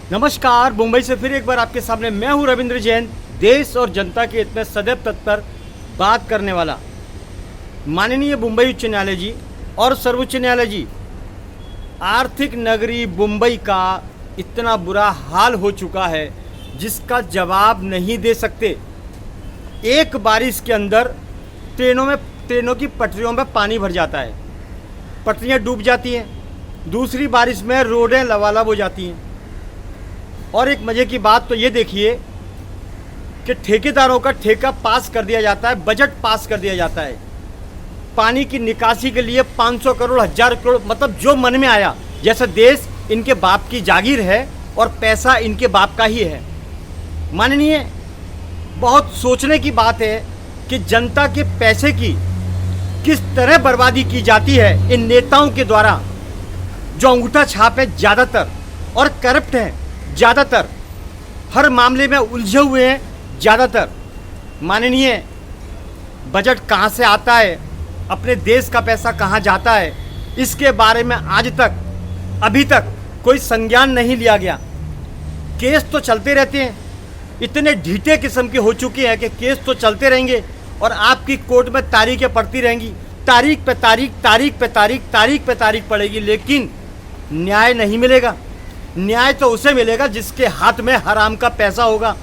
नमस्कार। मुंबई से फिर एक बार आपके सामने मैं हूं रविंद्र जैन, देश और जनता के हित में सदैव तत्पर बात करने वाला। माननीय मुंबई उच्च न्यायालय जी और सर्वोच्च न्यायालय जी, आर्थिक नगरी मुंबई का इतना बुरा हाल हो चुका है जिसका जवाब नहीं दे सकते। एक बारिश के अंदर ट्रेनों की पटरियों में पानी भर जाता है, पटरियां डूब जाती हैं। दूसरी बारिश में रोडें लबालब हो जाती हैं। और एक मज़े की बात तो ये देखिए कि ठेकेदारों का ठेका पास कर दिया जाता है, बजट पास कर दिया जाता है। पानी की निकासी के लिए 500 करोड़ 1000 करोड़, मतलब जो मन में आया, जैसे देश इनके बाप की जागीर है और पैसा इनके बाप का ही है। माननीय, बहुत सोचने की बात है कि जनता के पैसे की किस तरह बर्बादी की जाती है इन नेताओं के द्वारा, जो अंगूठा छाप है ज़्यादातर और करप्ट हैं ज़्यादातर, हर मामले में उलझे हुए हैं ज़्यादातर। माननीय, बजट कहाँ से आता है, अपने देश का पैसा कहाँ जाता है, इसके बारे में आज तक अभी तक कोई संज्ञान नहीं लिया गया। केस तो चलते रहते हैं, इतने ढीठे किस्म के हो चुके हैं कि केस तो चलते रहेंगे और आपकी कोर्ट में तारीखें पड़ती रहेंगी, तारीख पे तारीख, तारीख पे तारीख, तारीख पे तारीख पड़ेगी, लेकिन न्याय नहीं मिलेगा। न्याय तो उसे मिलेगा जिसके हाथ में हराम का पैसा होगा,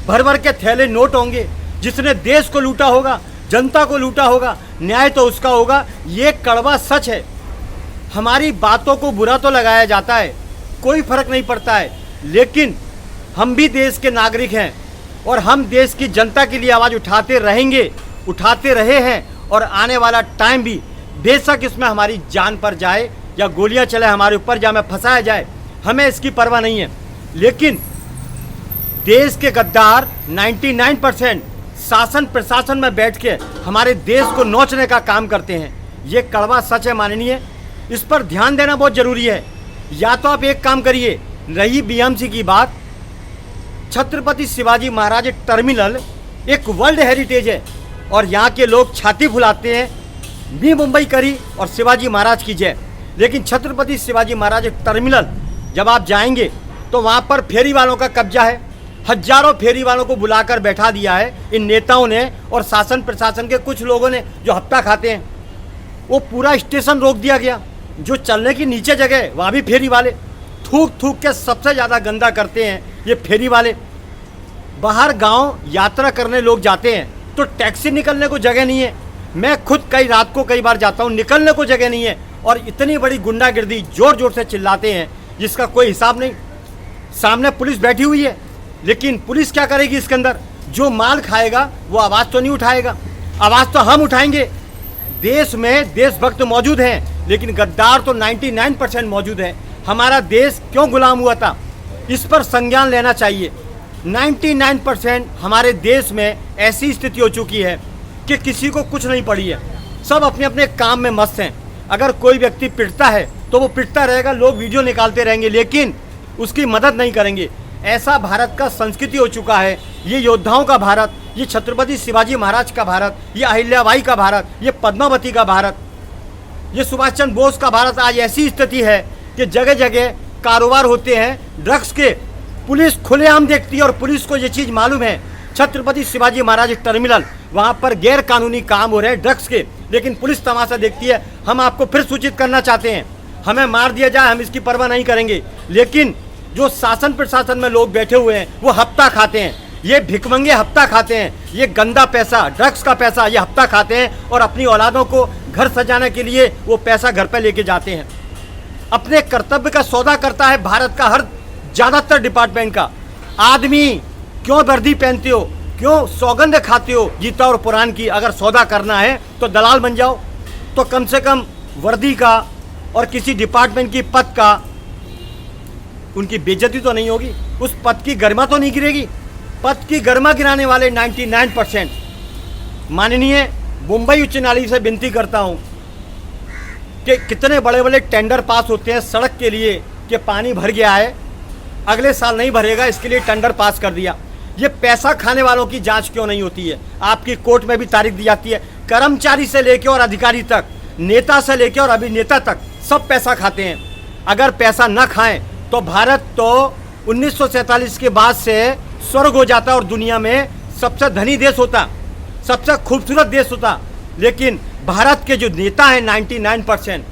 भर भर के थैले नोट होंगे, जिसने देश को लूटा होगा, जनता को लूटा होगा। न्याय तो उसका होगा, ये कड़वा सच है। हमारी बातों को बुरा तो लगाया जाता है, कोई फर्क नहीं पड़ता है, लेकिन हम भी देश के नागरिक हैं और हम देश की जनता के लिए आवाज़ उठाते रहेंगे, उठाते रहे हैं। और आने वाला टाइम भी, बेशक इसमें हमारी जान पर जाए या गोलियां चले हमारे ऊपर, या हमें फंसाया जाए, हमें इसकी परवाह नहीं है। लेकिन देश के गद्दार 99% शासन प्रशासन में बैठ के हमारे देश को नोचने का काम करते हैं। ये कड़वा सच है माननीय, इस पर ध्यान देना बहुत ज़रूरी है। या तो आप एक काम करिए, रही बीएमसी की बात, छत्रपति शिवाजी महाराज टर्मिनल एक वर्ल्ड हेरिटेज है और यहाँ के लोग छाती फुलाते हैं, नी मुंबई करी और शिवाजी महाराज की जय। लेकिन छत्रपति शिवाजी महाराज टर्मिनल जब आप जाएंगे तो वहाँ पर फेरी वालों का कब्जा है। हजारों फेरी वालों को बुलाकर बैठा दिया है इन नेताओं ने और शासन प्रशासन के कुछ लोगों ने, जो हफ्ता खाते हैं। वो पूरा स्टेशन रोक दिया गया, जो चलने की नीचे जगह है वहाँ भी फेरी वाले थूक थूक के सबसे ज़्यादा गंदा करते हैं ये फेरी वाले। बाहर गांव यात्रा करने लोग जाते हैं तो टैक्सी निकलने को जगह नहीं है। मैं खुद रात को कई बार जाता हूँ, निकलने को जगह नहीं है और इतनी बड़ी गुंडागिर्दी, जोर जोर से चिल्लाते हैं जिसका कोई हिसाब नहीं। सामने पुलिस बैठी हुई है, लेकिन पुलिस क्या करेगी इसके अंदर? जो माल खाएगा वो आवाज़ तो नहीं उठाएगा, आवाज़ तो हम उठाएंगे। देश में देशभक्त मौजूद हैं, लेकिन गद्दार तो 99% मौजूद है। हमारा देश क्यों गुलाम हुआ था, इस पर संज्ञान लेना चाहिए। 99% हमारे देश में ऐसी स्थिति हो चुकी है कि किसी को कुछ नहीं पड़ी है, सब अपने अपने काम में मस्त हैं। अगर कोई व्यक्ति पिटता है तो वो पिटता रहेगा, लोग वीडियो निकालते रहेंगे, लेकिन उसकी मदद नहीं करेंगे। ऐसा भारत का संस्कृति हो चुका है। ये योद्धाओं का भारत, ये छत्रपति शिवाजी महाराज का भारत, ये अहिल्याबाई का भारत, ये पद्मावती का भारत, ये सुभाष चंद्र बोस का भारत आज ऐसी स्थिति है कि जगह जगह कारोबार होते हैं ड्रग्स के। पुलिस खुलेआम देखती है और पुलिस को ये चीज़ मालूम है, छत्रपति शिवाजी महाराज टर्मिनल वहाँ पर गैर कानूनी काम हो रहे हैं ड्रग्स के, लेकिन पुलिस तमाशा देखती है। हम आपको फिर सूचित करना चाहते हैं, हमें मार दिया जाए, हम इसकी परवाह नहीं करेंगे। लेकिन जो शासन प्रशासन में लोग बैठे हुए हैं वो हफ्ता खाते हैं, ये भिकमंगे हफ्ता खाते हैं, ये गंदा पैसा, ड्रग्स का पैसा ये हफ्ता खाते हैं और अपनी औलादों को घर सजाने के लिए वो पैसा घर पे लेके जाते हैं। अपने कर्तव्य का सौदा करता है भारत का हर ज़्यादातर डिपार्टमेंट का आदमी। क्यों वर्दी पहनते हो, क्यों सौगंध खाते हो गीता और पुराण की? अगर सौदा करना है तो दलाल बन जाओ, तो कम से कम वर्दी का और किसी डिपार्टमेंट की पद का उनकी बेइज्जती तो नहीं होगी, उस पद की गरिमा तो नहीं गिरेगी। पद की गरिमा गिराने वाले 99%। माननीय, मुंबई उच्च न्यायालय से विनती करता हूँ कि कितने बड़े बड़े टेंडर पास होते हैं सड़क के लिए कि पानी भर गया है, अगले साल नहीं भरेगा, इसके लिए टेंडर पास कर दिया। ये पैसा खाने वालों की जांच क्यों नहीं होती है? आपकी कोर्ट में भी तारीख दी जाती है। कर्मचारी से लेकर और अधिकारी तक, नेता से लेकर और अभिनेता तक सब पैसा खाते हैं। अगर पैसा न खाएं तो भारत तो 1947 के बाद से स्वर्ग हो जाता और दुनिया में सबसे धनी देश होता, सबसे खूबसूरत देश होता। लेकिन भारत के जो नेता हैं 99%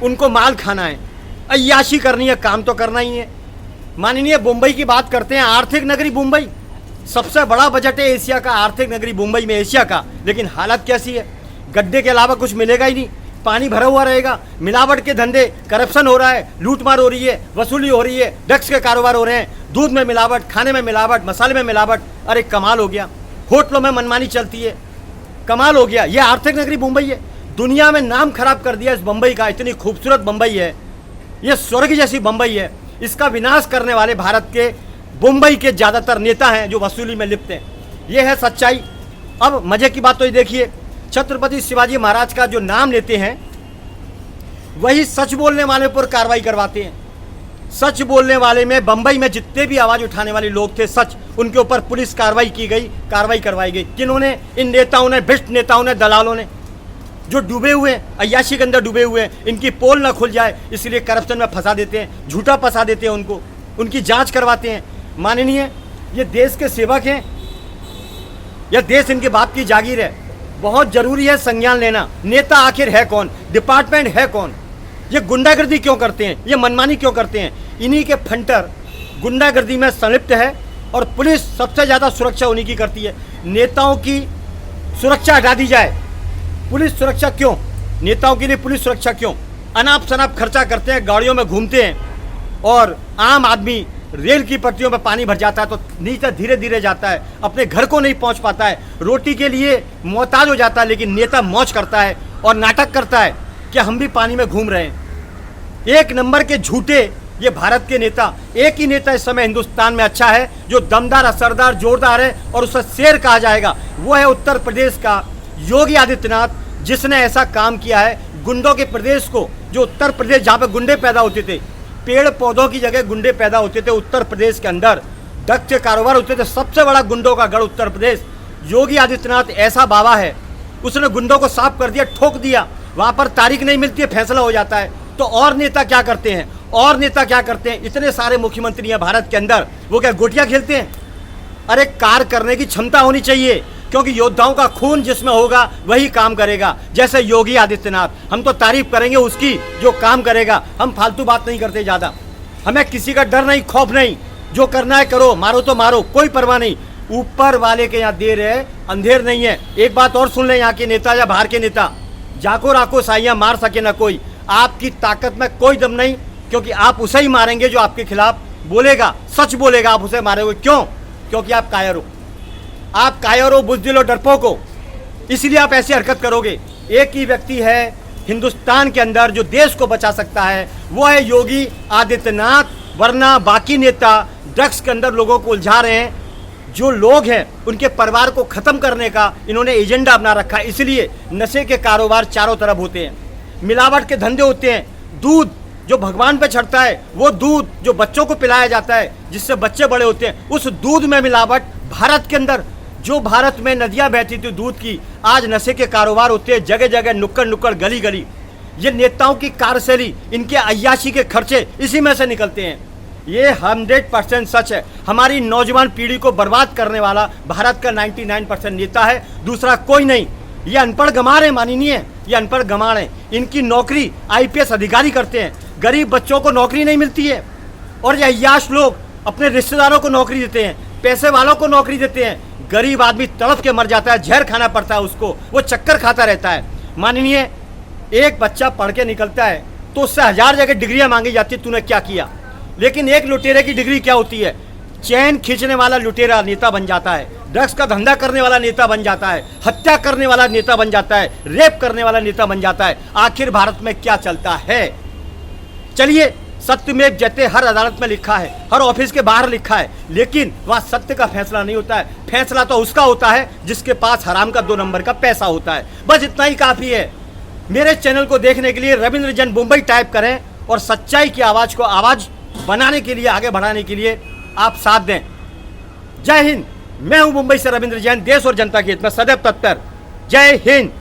उनको माल खाना है, अय्याशी करनी है, काम तो करना ही है। माननीय मुंबई की बात करते हैं, आर्थिक नगरी मुंबई, सबसे बड़ा बजट है एशिया का, आर्थिक नगरी मुंबई में एशिया का। लेकिन हालत कैसी है? गड्ढे के अलावा कुछ मिलेगा ही नहीं, पानी भरा हुआ रहेगा, मिलावट के धंधे, करप्शन हो रहा है, लूटमार हो रही है, वसूली हो रही है, ड्रग्स के कारोबार हो रहे हैं, दूध में मिलावट, खाने में मिलावट, मसाले में मिलावट। अरे कमाल हो गया, होटलों में मनमानी चलती है, कमाल हो गया। ये आर्थिक नगरी मुंबई है, दुनिया में नाम खराब कर दिया इस मुंबई का। इतनी खूबसूरत मुंबई है, ये स्वर्ग जैसी मुंबई है। इसका विनाश करने वाले भारत के मुंबई के ज़्यादातर नेता हैं जो वसूली में लिप्त हैं। ये है सच्चाई। अब मजे की बात तो ये देखिए, छत्रपति शिवाजी महाराज का जो नाम लेते हैं वही सच बोलने वाले पर कार्रवाई करवाते हैं। सच बोलने वाले में बंबई में जितने भी आवाज़ उठाने वाले लोग थे सच, उनके ऊपर पुलिस कार्रवाई की गई, कार्रवाई करवाई गई। किन्होंने? इन नेताओं ने, भ्रष्ट नेताओं ने, दलालों ने, जो डूबे हुए हैं, अय्याशी के अंदर डूबे हुए हैं। इनकी पोल ना खुल जाए इसलिए करप्शन में फंसा देते हैं, झूठा फंसा देते हैं उनको, उनकी जांच करवाते हैं। माननीय, ये देश के सेवक हैं, यह देश इनके बाप की जागीर है। बहुत जरूरी है संज्ञान लेना। नेता आखिर है कौन? डिपार्टमेंट है कौन? ये गुंडागर्दी क्यों करते हैं? ये मनमानी क्यों करते हैं? इन्हीं के फंटर गुंडागर्दी में संलिप्त है और पुलिस सबसे ज़्यादा सुरक्षा उन्हीं की करती है। नेताओं की सुरक्षा हटा दी जाए, पुलिस सुरक्षा क्यों? नेताओं के लिए पुलिस सुरक्षा क्यों? अनाप शनाप खर्चा करते हैं, गाड़ियों में घूमते हैं और आम आदमी रेल की पटरियों में पानी भर जाता है तो नीचे धीरे धीरे जाता है, अपने घर को नहीं पहुंच पाता है, रोटी के लिए मोहताज हो जाता है। लेकिन नेता मौज करता है और नाटक करता है कि हम भी पानी में घूम रहे हैं। एक नंबर के झूठे ये भारत के नेता। एक ही नेता इस समय हिंदुस्तान में अच्छा है जो दमदार, असरदार, जोरदार है और उसे शेर कहा जाएगा, वो है उत्तर प्रदेश का योगी आदित्यनाथ, जिसने ऐसा काम किया है गुंडों के प्रदेश को, जो उत्तर प्रदेश जहाँ पे गुंडे पैदा होते थे, पेड़ पौधों की जगह गुंडे पैदा होते थे उत्तर प्रदेश के अंदर, ड्रग्स के कारोबार होते थे, सबसे बड़ा गुंडों का गढ़ उत्तर प्रदेश। योगी आदित्यनाथ ऐसा बाबा है, उसने गुंडों को साफ कर दिया, ठोक दिया। वहाँ पर तारीख नहीं मिलती है, फैसला हो जाता है। तो और नेता क्या करते हैं? और नेता क्या करते हैं? इतने सारे मुख्यमंत्री हैं भारत के अंदर, वो क्या गोटियाँ खेलते हैं? अरे कार्य करने की क्षमता होनी चाहिए, क्योंकि योद्धाओं का खून जिसमें होगा वही काम करेगा। जैसे योगी आदित्यनाथ, हम तो तारीफ करेंगे उसकी जो काम करेगा, हम फालतू बात नहीं करते ज़्यादा। हमें किसी का डर नहीं, खौफ नहीं, जो करना है करो, मारो तो मारो, कोई परवाह नहीं। ऊपर वाले के यहाँ देर है, अंधेर नहीं है। एक बात और सुन ले यहाँ के नेता या बाहर के नेता, जाको राको साइयाँ मार सके ना कोई। आपकी ताकत में कोई दम नहीं, क्योंकि आप उसे ही मारेंगे जो आपके खिलाफ बोलेगा, सच बोलेगा, आप उसे मारेंगे। क्यों? क्योंकि आप कायर हो, आप कायर हो, बुज़दिल हो, डरपोक हो, इसलिए आप ऐसी हरकत करोगे। एक ही व्यक्ति है हिंदुस्तान के अंदर जो देश को बचा सकता है, वो है योगी आदित्यनाथ। वरना बाकी नेता ड्रग्स के अंदर लोगों को उलझा रहे हैं। जो लोग हैं उनके परिवार को ख़त्म करने का इन्होंने एजेंडा अपना रखा है, इसलिए नशे के कारोबार चारों तरफ होते हैं, मिलावट के धंधे होते हैं। दूध जो भगवान पे चढ़ता है, वो दूध जो बच्चों को पिलाया जाता है जिससे बच्चे बड़े होते हैं, उस दूध में मिलावट। भारत के अंदर जो भारत में नदियाँ बहती थी दूध की, आज नशे के कारोबार होते हैं जगह जगह, नुक्कड़ नुक्कड़, गली गली। ये नेताओं की कार्यशैली, इनके अय्याशी के खर्चे इसी में से निकलते हैं। ये 100% सच है। हमारी नौजवान पीढ़ी को बर्बाद करने वाला भारत का 99% नेता है, दूसरा कोई नहीं। ये अनपढ़ गंवार है माननीय, ये अनपढ़ गंवार हैं। इनकी नौकरी IPS अधिकारी करते हैं, गरीब बच्चों को नौकरी नहीं मिलती है। और ये अय्याश लोग अपने रिश्तेदारों को नौकरी देते हैं, पैसे वालों को नौकरी देते हैं। गरीब आदमी तड़प के मर जाता है, जहर खाना पड़ता है उसको, वो चक्कर खाता रहता है। माननीय, एक बच्चा पढ़ के निकलता है तो उससे 1000 जगह डिग्रियां मांगी जाती है, तूने क्या किया। लेकिन एक लुटेरे की डिग्री क्या होती है? चैन खींचने वाला लुटेरा नेता बन जाता है, ड्रग्स का धंधा करने वाला नेता बन जाता है, हत्या करने वाला नेता बन जाता है, रेप करने वाला नेता बन जाता है। आखिर भारत में क्या चलता है? चलिए, सत्यमेव जयते हर अदालत में लिखा है, हर ऑफिस के बाहर लिखा है, लेकिन वहाँ सत्य का फैसला नहीं होता है। फैसला तो उसका होता है जिसके पास हराम का 2 नंबर का पैसा होता है। बस इतना ही काफ़ी है। मेरे चैनल को देखने के लिए रविंद्र जैन मुंबई टाइप करें और सच्चाई की आवाज़ को आवाज़ बनाने के लिए, आगे बढ़ाने के लिए आप साथ दें। जय हिंद। मैं हूं मुंबई से रविंद्र जैन, देश और जनता के हित में सदैव तत्पर। जय हिंद।